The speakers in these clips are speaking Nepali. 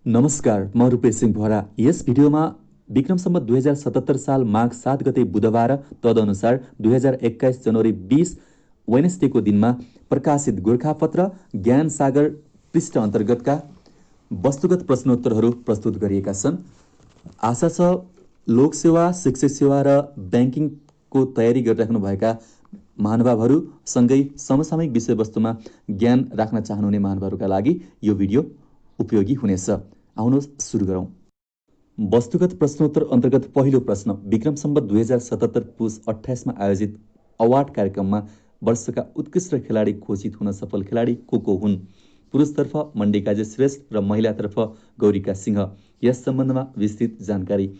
नमस्कार, म रूपेश सिंह बोहरा। यस भिडियोमा विक्रम सम्वत 2077 साल माघ 7 गते बुधबार तदनुसार 2021 जनवरी 20 वेनेसडेको दिनमा प्रकाशित गोरखापत्र ज्ञान सागर पृष्ठ अन्तर्गतका वस्तुगत प्रश्नोत्तरहरू प्रस्तुत गरिएका छन्। आशा छ लोकसेवा, शिक्षक सेवा र ब्याङ्किङको तयारी गरिराख्नुभएका महानुभावहरू सँगै समसामयिक विषयवस्तुमा ज्ञान राख्न चाहनुहुने महानुभावहरूका लागि यो भिडियो उपयोगी हुनेछ। आउनुहोस् सुरु गरौँ। वस्तुगत प्रश्नोत्तर अन्तर्गत पहिलो प्रश्न, विक्रम सम्वत 2077 पुस 28 आयोजित अवार्ड कार्यक्रममा वर्षका उत्कृष्ट खेलाडी घोषित हुन सफल खेलाडी को हुन्? पुरुषतर्फ मण्डिकाजी श्रेष्ठ र महिलातर्फ गौरिका सिंह। यस सम्बन्धमा विस्तृत जानकारी।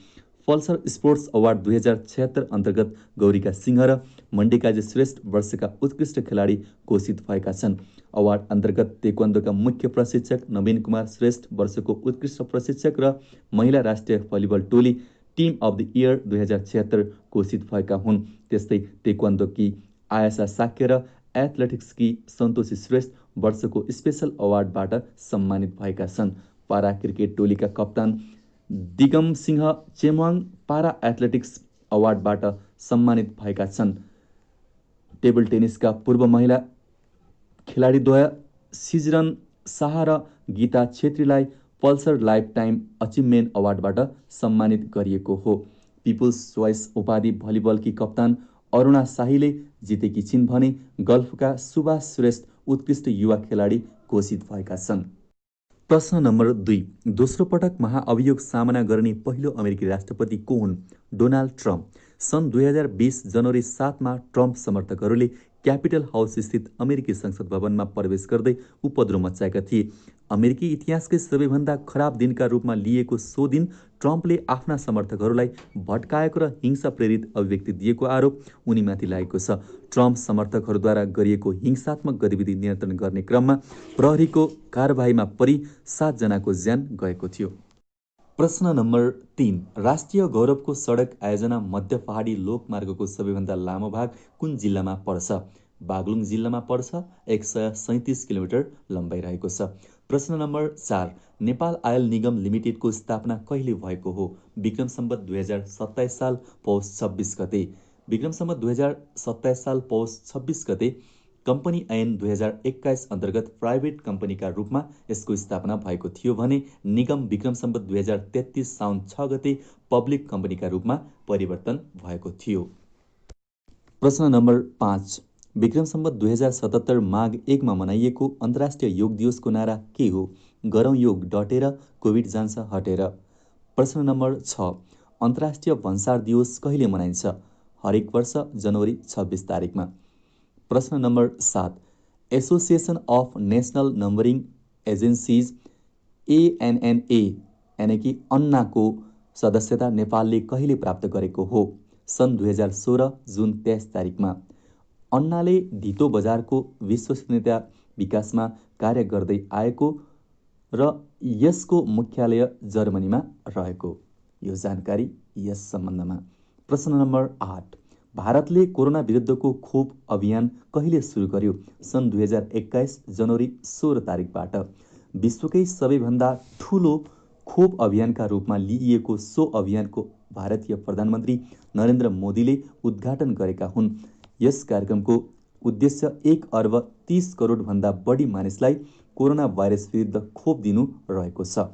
पल्सर स्पोर्ट्स अवार्ड 2076 अन्तर्गत गौरिका सिंह र मण्डिकाजी श्रेष्ठ वर्षका उत्कृष्ट खेलाडी घोषित भएका छन्। अवार्ड अन्तर्गत तेक्वान्दोका मुख्य प्रशिक्षक नवीन कुमार श्रेष्ठ वर्षको उत्कृष्ट प्रशिक्षक र महिला राष्ट्रिय भलिबल टोली टिम अफ द इयर 2076 घोषित भएका हुन्। त्यस्तै तेक्वान्दोकी आयासा साक्य र एथलेटिक्सकी सन्तोषी श्रेष्ठ वर्षको स्पेसल अवार्डबाट सम्मानित भएका छन्। पारा क्रिकेट टोलीका कप्तान दिगम सिंह चेम्वाङ पारा एथलेटिक्स अवार्डबाट सम्मानित भएका छन्। टेबल टेनिसका पूर्व महिला खेलाडीद्वय सिजरन शाह र गीता छेत्रीलाई पल्सर लाइफ टाइम अचिभमेन्ट अवार्डबाट सम्मानित गरिएको हो। पिपुल्स चोइस उपाधि भलिबलकी कप्तान अरुणा शाहीले जितेकी छिन् भने गल्फका सुभाष श्रेष्ठ उत्कृष्ट युवा खेलाडी घोषित भएका छन्। प्रश्न नम्बर 2, दोस्रो पटक महाअभियोग सामना गर्ने पहिलो अमेरिकी राष्ट्रपति को हुन्? Donald Trump. सन् 2020 जनवरी 7 ट्रम्प समर्थकहरूले क्यापिटल हाउस स्थित अमेरिकी संसद भवनमा प्रवेश गर्दै उपद्रव मचाएका थिए। अमेरिकी इतिहासकै सबैभन्दा खराब दिनका रूपमा लिएको सो दिन ट्रम्पले आफ्ना समर्थकहरूलाई भड्काएको र हिंसा प्रेरित अभिव्यक्ति दिएको आरोप उनीमाथि लागेको छ। ट्रम्प समर्थकहरूद्वारा गरिएको हिंसात्मक गतिविधि नियन्त्रण गर्ने क्रममा प्रहरीको कारबाहीमा परि 7 जनाको ज्यान गएको थियो। प्रश्न नम्बर 3, राष्ट्रिय गौरवको सडक आयोजना मध्य पहाडी लोकमार्गको सबैभन्दा लामो भाग कुन जिल्लामा पर्छ? बागलुङ जिल्लामा पर्छ। 137 किलोमिटर लम्बाइ रहेको छ। प्रश्न नम्बर 4, नेपाल आयल निगम लिमिटेडको स्थापना कहिले भएको हो? विक्रम सम्वत 2027 साल पौष 26 गते। विक्रम सम्वत 2027 साल पौष 26 गते कम्पनी ऐन 2021 अन्तर्गत प्राइभेट कम्पनीका रूपमा यसको स्थापना भएको थियो भने निगम विक्रम सम्वत 2033 साउन 6 गते पब्लिक कम्पनीका रूपमा परिवर्तन भएको थियो। प्रश्न नम्बर 5, विक्रम सम्वत 2077 माघ 1 मनाइएको अन्तर्राष्ट्रिय योग दिवसको नारा के हो? गरौँ योग डटेर, कोभिड जान्छ हटेर। प्रश्न नम्बर 6, अन्तर्राष्ट्रिय भन्सार दिवस कहिले मनाइन्छ? हरेक वर्ष जनवरी 26 तारिकमा। प्रश्न number 7, association of national numbering agencies ANNA यानि कि अन्नाको सदस्यता नेपालले कहिले प्राप्त गरेको हो? सन् 2016 जुन 23 तारिकमा। अन्नाले धितो बजारको विश्वसनीयता विकासमा कार्य गर्दै आएको र यसको मुख्यालय जर्मनीमा रहेको यो जानकारी यस सम्बन्धमा। प्रश्न नम्बर 8, भारतले कोरोना विरुद्धको खोप अभियान कहिले सुरु गर्यो? सन् 2021 जनवरी 16 तारिकबाट। विश्वकै सबैभन्दा ठुलो खोप अभियानका रूपमा लिइएको सो अभियानको भारतीय प्रधानमन्त्री नरेन्द्र मोदीले उद्घाटन गरेका हुन्। यस कार्यक्रमको उद्देश्य 1 अर्ब 30 करोड भन्दा बढी मानिसलाई कोरोना भाइरस विरुद्ध खोप दिनु रहेको छ।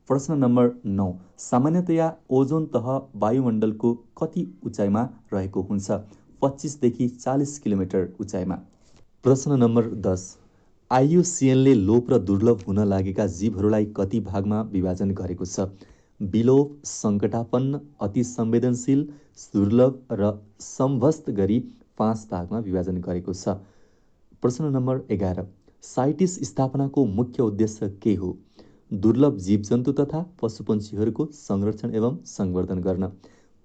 प्रश्न नम्बर 9, सामान्यतया ओजोन तह वायुमण्डलको कति उचाइमा रहेको हुन्छ? 25 देखि 40 किलोमिटर उचाइमा। प्रश्न नम्बर 10, IUCNले लोप र दुर्लभ हुन लागेका जीवहरूलाई कति भागमा विभाजन गरेको छ? विलोप, सङ्कटापन्न, अति संवेदनशील, दुर्लभ र सम्भस्त गरी 5 भागमा विभाजन गरेको छ। प्रश्न नम्बर 11, साइटिस स्थापनाको मुख्य उद्देश्य के हो? दुर्लभ जीवजन्तु तथा पशुपन्छीहरूको संरक्षण एवं संवर्धन गर्न।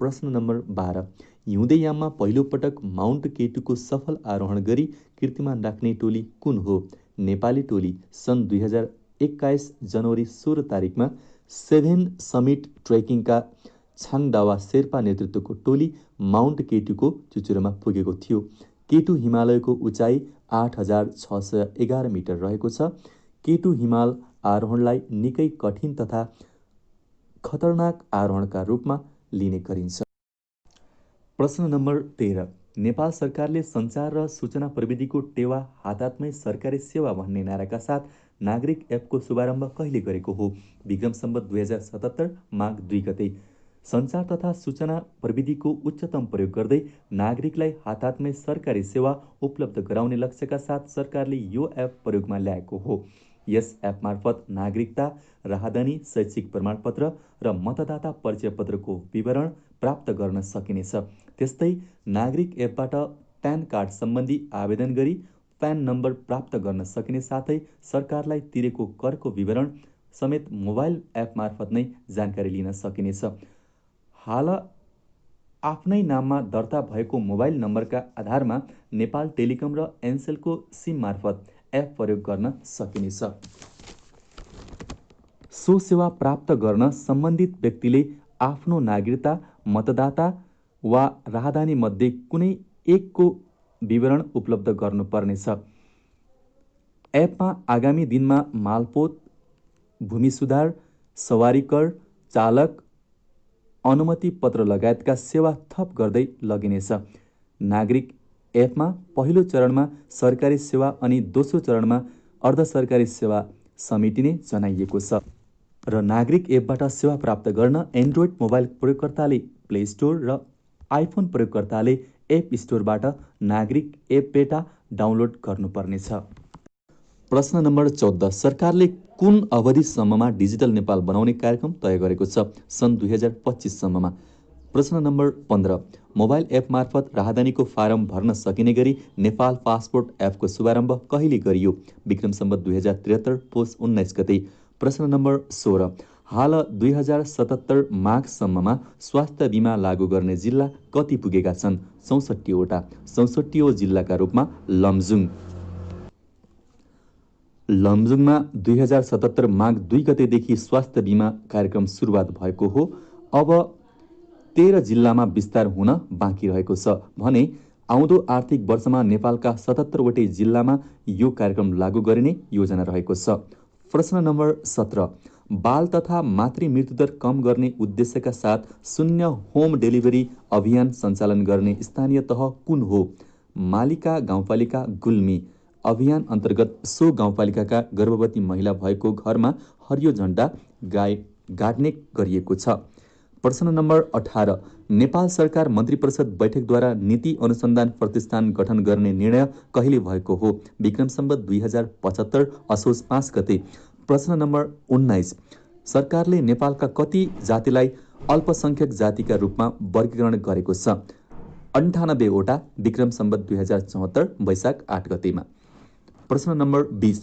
प्रश्न नम्बर 12, हिउँदेयाममा पहिलोपटक माउन्ट केटुको सफल आरोहण गरी कीर्तिमान राख्ने टोली कुन हो? नेपाली टोली। सन् 2021 जनवरी 16 तारिकमा 7 समिट ट्रेकिङका छाङदावा शेर्पा नेतृत्वको टोली माउन्ट केटुको चुचुरोमा पुगेको थियो। केटु हिमालयको उचाइ 8611 मिटर रहेको छ। केटु हिमाल आरोहणलाई निकै कठिन तथा खतरनाक आरोहणका रूपमा लिने गरिन्छ। प्रश्न नम्बर 13। नेपाल सरकारले सञ्चार र सूचना प्रविधिको टेवा हाताहातमै सरकारी सेवा भन्ने नाराका साथ नागरिक एपको शुभारम्भ कहिले गरेको हो? विक्रम सम्वत 2077 माघ 2 गते। सञ्चार तथा सूचना प्रविधिको उच्चतम प्रयोग गर्दै नागरिकलाई हाताहातमै सरकारी सेवा उपलब्ध गराउने लक्ष्यका साथ सरकारले यो एप प्रयोगमा ल्याएको हो। यस एप मार्फत नागरिकता, राहदानी, शैक्षिक प्रमाणपत्र र मतदाता परिचय पत्रको विवरण प्राप्त गर्न सकिनेछ। त्यस्तै नागरिक एपबाट प्यान कार्ड सम्बन्धी आवेदन गरी प्यान नम्बर प्राप्त गर्न सकिने साथै सरकारलाई तिरेको करको विवरण समेत मोबाइल एप मार्फत नै जानकारी लिन सकिनेछ। हाल आफ्नै नाममा दर्ता भएको मोबाइल नम्बरका आधारमा नेपाल टेलिकम र एनसेलको सिम मार्फत एप प्रयोग गर्न सकिनेछ। सो सेवा प्राप्त गर्न सम्बन्धित व्यक्तिले आफ्नो नागरिकता, मतदाता वा राहदानी मध्ये कुनै एकको विवरण उपलब्ध गर्नुपर्नेछ। एपमा आगामी दिनमा मालपोत, भूमि सुधार, सवारी कर, चालक अनुमति पत्र लगायतका सेवा थप गर्दै लगिनेछ। नागरिक एपमा पहिलो चरणमा सरकारी सेवा अनि दोस्रो चरणमा अर्ध सरकारी सेवा समेटिने जनाइएको छ। र नागरिक एपबाट सेवा प्राप्त गर्न एन्ड्रोइड मोबाइल प्रयोगकर्ताले प्ले स्टोर र आइफोन प्रयोगकर्ताले एप स्टोरबाट नागरिक एप बेटा डाउनलोड गर्नुपर्नेछ। प्रश्न नम्बर 14। सरकारले कुन अवधिसम्ममा डिजिटल नेपाल बनाउने कार्यक्रम तय गरेको छ? सन् 2025 सम्ममा। प्रश्न नम्बर 15। मोबाइल एप मार्फत राहदानीको फारम भर्न सकिने गरी नेपाल पासपोर्ट एपको शुभारम्भ कहिले गरियो? विक्रम सम्वत 2073 पुस 19 गते। प्रश्न नम्बर 16। हाल 2077 माघसम्ममा स्वास्थ्य बिमा लागू गर्ने जिल्ला कति पुगेका छन्? 64 वटा। 64औं जिल्लाका रूपमा लमजुङमा 2077 माघ 2 गतेदेखि स्वास्थ्य बिमा कार्यक्रम सुरुवात भएको हो। अब 13 जिल्लामा विस्तार हुन बाँकी रहेको छ भने आउँदो आर्थिक वर्षमा नेपालका 77 वटै जिल्लामा यो कार्यक्रम लागू गरिने योजना रहेको छ। प्रश्न नम्बर 17। बाल तथा मातृ मृत्युदर कम गर्ने उद्देश्यका साथ शून्य होम डेलिभरी अभियान सञ्चालन गर्ने स्थानीय तह कुन हो? मालिका गाउँपालिका गुल्मी। अभियान अन्तर्गत सो गाउँपालिकाका गर्भवती महिला भएको घरमा हरियो झण्डा गाड्ने गरिएको छ। प्रश्न नम्बर 18। नेपाल सरकार मन्त्री परिषद बैठकद्वारा नीति अनुसन्धान प्रतिष्ठान गठन गर्ने निर्णय कहिले भएको हो? विक्रम सम्वत 2075 असोज 5 गते। प्रश्न नम्बर 19। सरकारले नेपालका कति जातिलाई अल्पसंख्यक जातिका रूपमा वर्गीकरण गरेको छ? 98 वटा। विक्रम सम्वत 2074 वैशाख 8 गतेमा। प्रश्न नम्बर 20।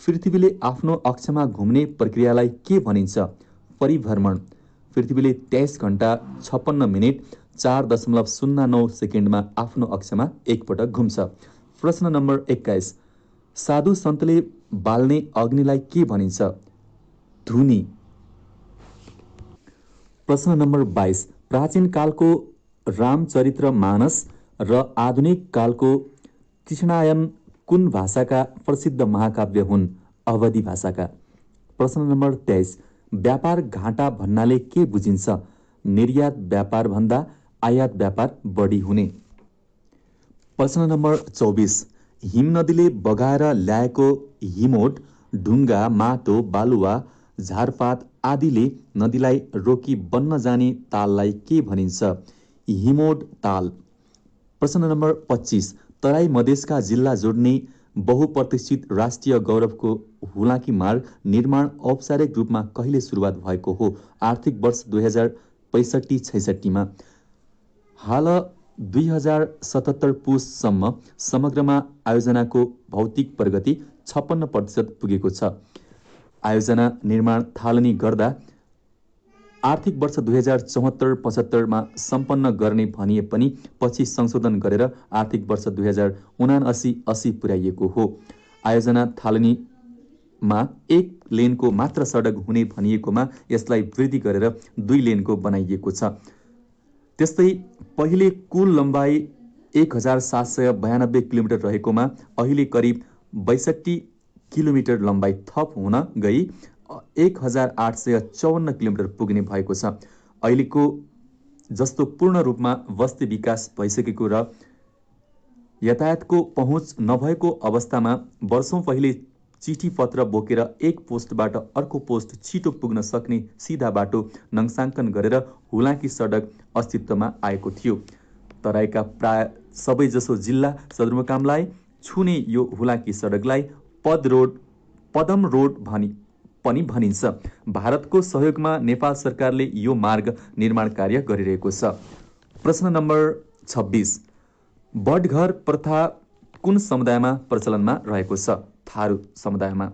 पृथ्वीले आफ्नो अक्षमा घुम्ने प्रक्रियालाई के भनिन्छ? परिभ्रमण। पृथ्वीले 23 घण्टा 56 मिनेट 4.09 सेकेन्डमा आफ्नो अक्षमा एकपटक घुम्छ। प्रश्न नम्बर 21। साधु सन्तले बाल्ने अग्निलाई के भनिन्छ? धुनी। प्रश्न नम्बर 22। प्राचीन कालको रामचरितमानस र आधुनिक कालको कृष्णायन कुन भाषाका प्रसिद्ध महाकाव्य हुन्? अवधी भाषाका। प्रश्न नम्बर 23। व्यापार घाटा भन्नाले के बुझिन्छ? निर्यात व्यापार भन्दा आयात व्यापार बढी हुने। प्रश्न नम्बर 24। हिम नदीले बगाएर ल्याएको हिमोट, ढुङ्गा, माटो, बालुवा, झारपात आदिले नदीलाई रोकी बन्न जाने ताललाई के भनिन्छ? हिमोट ताल। प्रश्न नम्बर 25। तराई मधेसका जिल्ला जोड्ने बहुप्रतिष्ठित राष्ट्रिय गौरवको हुलाकी मार्ग निर्माण औपचारिक रूपमा कहिले सुरुवात भएको हो? आर्थिक वर्ष 2065-66मा। हाल 2077 पुससम्म समग्रमा आयोजनाको भौतिक प्रगति 56% पुगेको छ। आयोजना निर्माण थालनी गर्दा आर्थिक वर्ष 2074-75मा सम्पन्न गर्ने भनिए पनि पछि संशोधन गरेर आर्थिक वर्ष 2079-80 पुर्याइएको हो। आयोजना थालनीमा 1 लेनको मात्र सडक हुने भनिएकोमा यसलाई वृद्धि गरेर 2 लेनको बनाइएको छ। त्यस्तै पहिले कुल लम्बाइ 1792 किलोमिटर रहेकोमा अहिले करिब 62 किलोमिटर लम्बाइ थप हुन गई 1854 किलोमिटर पुग्ने भएको छ। अहिलेको जस्तो पूर्ण रूपमा बस्ती विकास भइसकेको र यातायातको पहुँच नभएको अवस्थामा वर्षौं पहिले चिठी पत्र बोकेर एक पोस्टबाट अर्को पोस्ट छिटो पुग्न सक्ने सिधा बाटो नक्साङ्कन गरेर हुलाकी सडक अस्तित्वमा आएको थियो। तराईका प्राय सबैजसो जिल्ला सदरमुकामलाई छुने यो हुलाकी सडकलाई पदम रोड पनि भनिन्छ। भारतको सहयोगमा नेपाल सरकारले यो मार्ग निर्माण कार्य गरिरहेको छ। प्रश्न नम्बर 26, बटघर प्रथा कुन समुदायमा प्रचलनमा रहेको छ? थारू समुदायमा।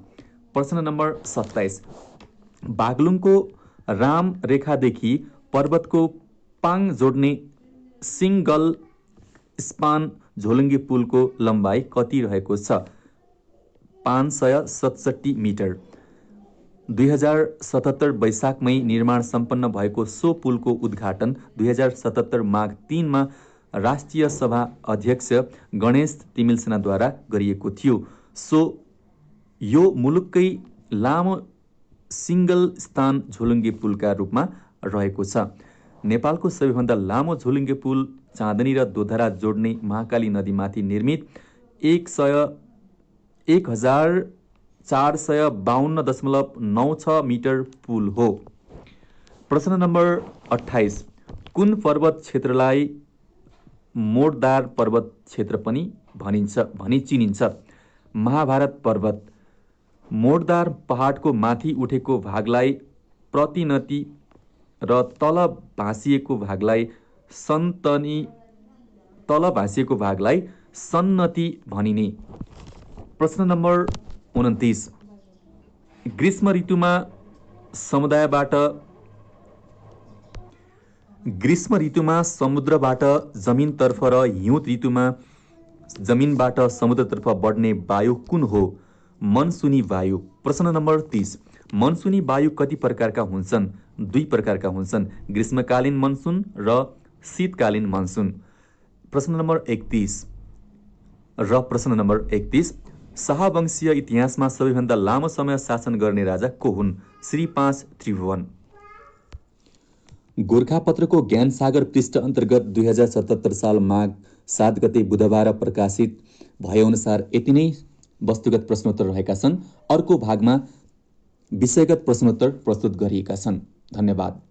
प्रश्न नम्बर 27, बागलुङको राम रेखादेखि पर्वतको पाङ जोड्ने सिङ्गल स्पान झोलुङ्गे पुलको लम्बाइ कति रहेको छ? 567 मिटर। 2077 वैशाखमै निर्माण सम्पन्न भएको सो पुलको उद्घाटन 2077 माघ 3मा राष्ट्रिय सभा अध्यक्ष गणेश तिमिलसेनाद्वारा गरिएको थियो। यो मुलुककै लामो सिङ्गल स्थान झोलुङ्गे पुलका रूपमा रहेको छ। नेपालको सबैभन्दा लामो झोलुङ्गे पुल चाँदनी र दोधरा जोड्ने महाकाली नदीमाथि निर्मित 1452.96 मिटर पुल हो। प्रश्न नम्बर 28, कुन पर्वत क्षेत्रलाई मोडदार पर्वत क्षेत्र पनि भनी चिनिन्छ? महाभारत पर्वत। मोडदार पहाडको माथि उठेको भागलाई प्रतिनति र तल भाँसिएको भागलाई सन्नति भनिने। प्रश्न नम्बर 29, ग्रीष्म ऋतुमा समुद्रबाट जमिनतर्फ र हिउँद ऋतुमा जमिनबाट समुद्रतर्फ बढ्ने वायु कुन हो? मनसुनी वायु। प्रश्न नम्बर 30, मनसुनी वायु कति प्रकारका हुन्छन्? 2 प्रकारका हुन्छन्, ग्रीष्मकालीन मनसुन र शीतकालीन मनसुन। प्रश्न नम्बर 31, शाहवंशीय इतिहासमा सबैभन्दा लामो समय शासन गर्ने राजा को हुन्? श्री 5 त्रिभुवन। गोरखापत्रको ज्ञानसागर पृष्ठ अन्तर्गत 2077 साल माघ 7 गते बुधबार प्रकाशित भएअनुसार यति नै वस्तुगत प्रश्नोत्तर रहेका छन्। अर्को भागमा विषयगत प्रश्नोत्तर प्रस्तुत गरिएका छन्। धन्यवाद।